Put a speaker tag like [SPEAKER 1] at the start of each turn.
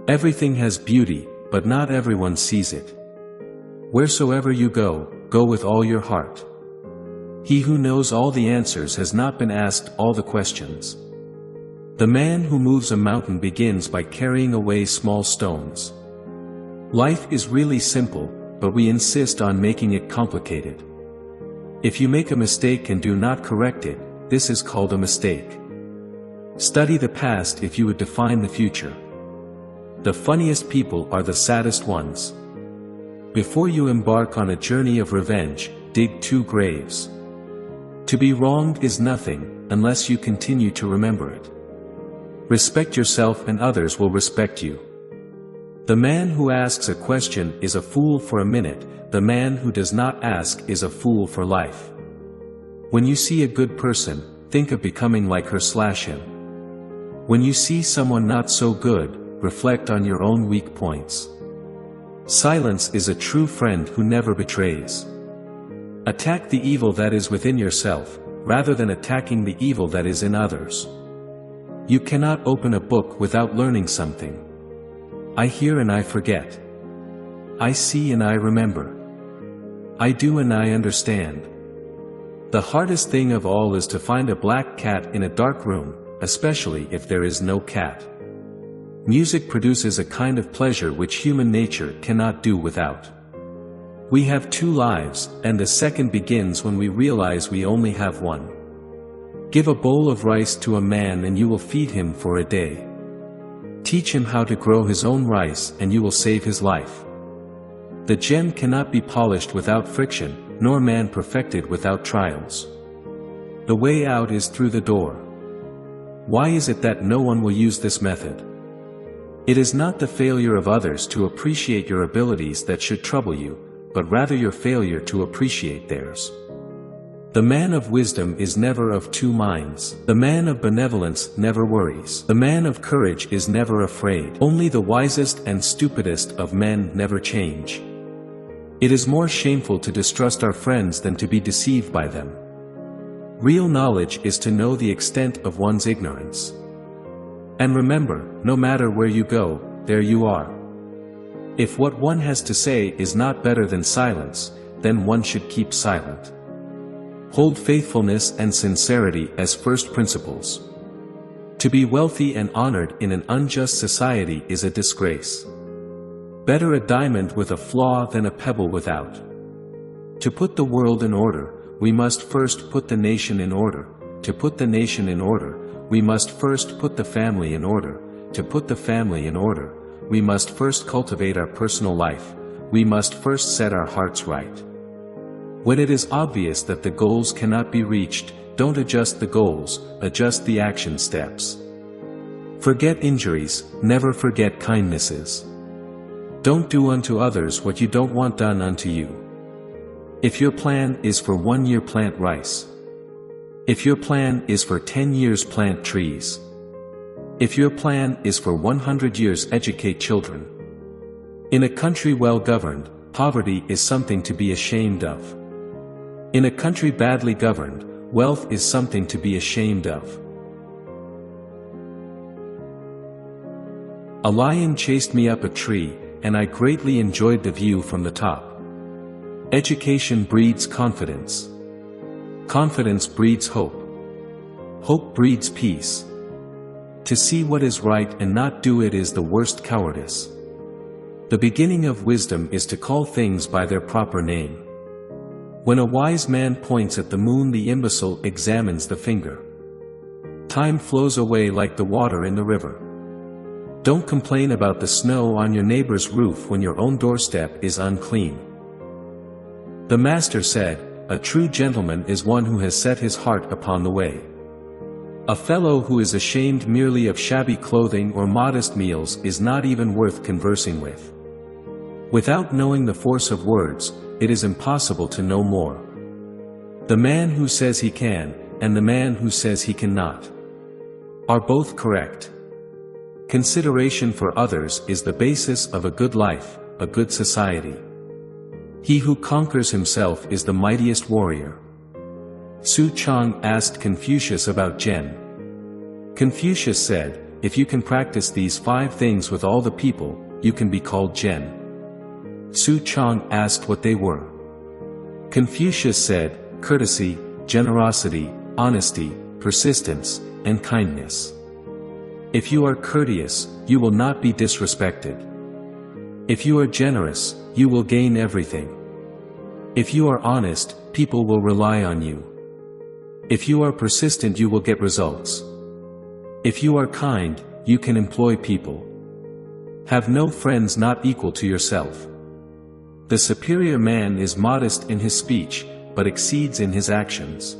[SPEAKER 1] Everything has beauty, but not everyone sees it. Wheresoever you go, go with all your heart. He who knows all the answers has not been asked all the questions. The man who moves a mountain begins by carrying away small stones. Life is really simple, but we insist on making it complicated. If you make a mistake and do not correct it, this is called a mistake. Study the past if you would define the future. The funniest people are the saddest ones. Before you embark on a journey of revenge, dig 2 graves. To be wronged is nothing, unless you continue to remember it. Respect yourself and others will respect you. The man who asks a question is a fool for a minute, the man who does not ask is a fool for life. When you see a good person, think of becoming like her/him. When you see someone not so good, reflect on your own weak points. Silence is a true friend who never betrays. Attack the evil that is within yourself, rather than attacking the evil that is in others. You cannot open a book without learning something. I hear and I forget. I see and I remember. I do and I understand. The hardest thing of all is to find a black cat in a dark room, especially if there is no cat. Music produces a kind of pleasure which human nature cannot do without. We have 2 lives, and the second begins when we realize we only have one. Give a bowl of rice to a man and you will feed him for a day. Teach him how to grow his own rice and you will save his life. The gem cannot be polished without friction, nor man perfected without trials. The way out is through the door. Why is it that no one will use this method? It is not the failure of others to appreciate your abilities that should trouble you, but rather your failure to appreciate theirs. The man of wisdom is never of 2 minds. The man of benevolence never worries. The man of courage is never afraid. Only the wisest and stupidest of men never change. It is more shameful to distrust our friends than to be deceived by them. Real knowledge is to know the extent of one's ignorance. And remember, no matter where you go, there you are. If what one has to say is not better than silence, then one should keep silent. Hold faithfulness and sincerity as first principles. To be wealthy and honored in an unjust society is a disgrace. Better a diamond with a flaw than a pebble without. To put the world in order, we must first put the nation in order. To put the nation in order, we must first put the family in order. To put the family in order, we must first cultivate our personal life. We must first set our hearts right. When it is obvious that the goals cannot be reached, don't adjust the goals, adjust the action steps. Forget injuries, never forget kindnesses. Don't do unto others what you don't want done unto you. If your plan is for 1 year, plant rice. If your plan is for 10 years, plant trees. If your plan is for 100 years, educate children. In a country well governed, poverty is something to be ashamed of. In a country badly governed, wealth is something to be ashamed of. A lion chased me up a tree, and I greatly enjoyed the view from the top. Education breeds confidence. Confidence breeds hope. Hope breeds peace. To see what is right and not do it is the worst cowardice. The beginning of wisdom is to call things by their proper name. When a wise man points at the moon, the imbecile examines the finger. Time flows away like the water in the river. Don't complain about the snow on your neighbor's roof when your own doorstep is unclean. The master said, "A true gentleman is one who has set his heart upon the way." A fellow who is ashamed merely of shabby clothing or modest meals is not even worth conversing with. Without knowing the force of words, it is impossible to know more. The man who says he can, and the man who says he cannot, are both correct. Consideration for others is the basis of a good life, a good society. He who conquers himself is the mightiest warrior. Su Chang asked Confucius about Zen. Confucius said, if you can practice these 5 things with all the people, you can be called Gen. Su Chang asked what they were. Confucius said, courtesy, generosity, honesty, persistence, and kindness. If you are courteous, you will not be disrespected. If you are generous, you will gain everything. If you are honest, people will rely on you. If you are persistent, you will get results. If you are kind, you can employ people. Have no friends not equal to yourself. The superior man is modest in his speech, but exceeds in his actions.